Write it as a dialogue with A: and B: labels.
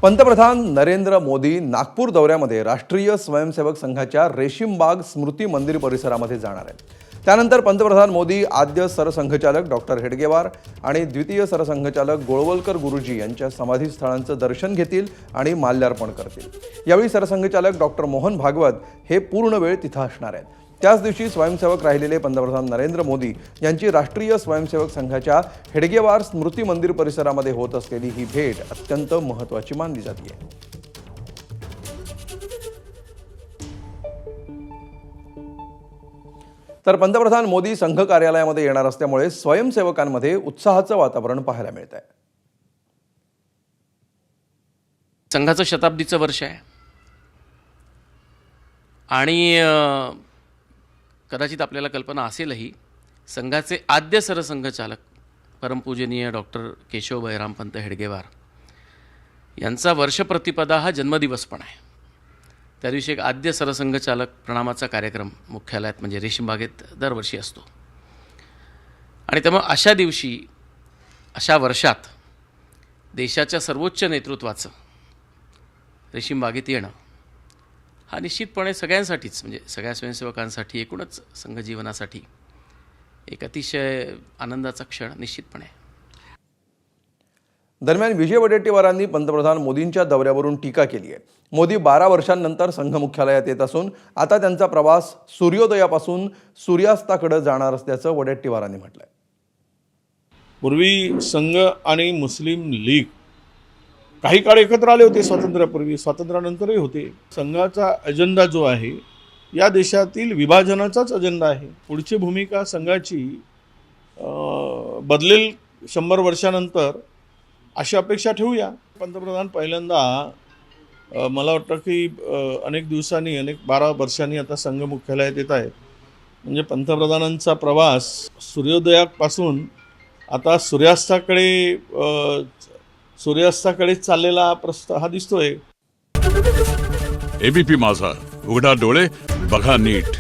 A: पंतप्रधान नरेंद्र मोदी नागपूर दौऱ्यामध्ये राष्ट्रीय स्वयंसेवक संघाच्या रेशीमबाग स्मृती मंदिर परिसरामध्ये जाणार आहेत। त्यानंतर पंतप्रधान मोदी आद्य सरसंघचालक डॉक्टर हेडगेवार आणि द्वितीय सरसंघचालक गोळवलकर गुरुजी यांच्या समाधीस्थळांचं दर्शन घेतील आणि माल्यार्पण करतील। यावेळी सरसंघचालक डॉक्टर मोहन भागवत हे पूर्ण वेळ तिथं असणार आहेत। त्याच दिवशी स्वयंसेवक राहिलेले पंतप्रधान नरेंद्र मोदी यांची राष्ट्रीय स्वयंसेवक संघाच्या हेडगेवार स्मृती मंदिर परिसरामध्ये होत असलेली ही भेट अत्यंत महत्त्वाची मानली जाते। तर पंतप्रधान मोदी संघ कार्यालयामध्ये येणार असल्यामुळे स्वयंसेवकांमध्ये उत्साहाचं वातावरण पाहायला मिळत आहे।
B: संघाचं शताब्दीचं वर्ष आहे आणि कदाचित आपल्याला कल्पना असेलही, संघाचे आद्य सरसंघचालक परमपूजनीय डॉक्टर केशव बहिरामपंत हेडगेवार यांचा वर्षप्रतिपदा हा जन्मदिवस पण आहे। त्या दिवशी एक आद्य सरसंघचालक प्रणामाचा कार्यक्रम मुख्यालयात म्हणजे रेशीमबागेत दरवर्षी असतो आणि त्यामुळे अशा दिवशी, अशा वर्षात देशाच्या सर्वोच्च नेतृत्वाचं रेशीमबागेत येणं हा निश्चितपणे सगळ्यांसाठीच, म्हणजे सगळ्या स्वयंसेवकांसाठी, एकूणच संघजीवनासाठी एक अतिशय आनंदाचा क्षण निश्चितपणे आहे।
A: दरम्यान विजय वडेट्टीवारांनी पंतप्रधान मोदींच्या दौऱ्यावरून टीका केली आहे। मोदी 12 वर्षांनंतर संघ मुख्यालयात येत असून आता त्यांचा प्रवास सूर्योदयापासून सूर्यास्ताकडे जाणार असल्याचं वडेट्टीवारांनी म्हटलंय।
C: पूर्वी संघ आणि मुस्लिम लीग काही काळ एकत्र आले होते, स्वातंत्र्यापूर्वी, स्वातंत्र्यानंतरही होते। संघाचा अजेंडा जो आहे या देशातील विभाजनाचाच अजेंडा आहे। पुढची भूमिका संघाची बदलेल 100 वर्षानंतर अशी अपेक्षा ठेवूया। पंतप्रधान पहिल्यांदा मला वाटतं की अनेक दिवसांनी, 12 वर्षांनी आता संघ मुख्यालयात येत आहेत। म्हणजे पंतप्रधानांचा प्रवास सूर्योदयापासून आता सूर्यास्ताकडे चाललेला हा दिसतोय।
D: एबीपी माझा, उघडा डोळे बघा नीट।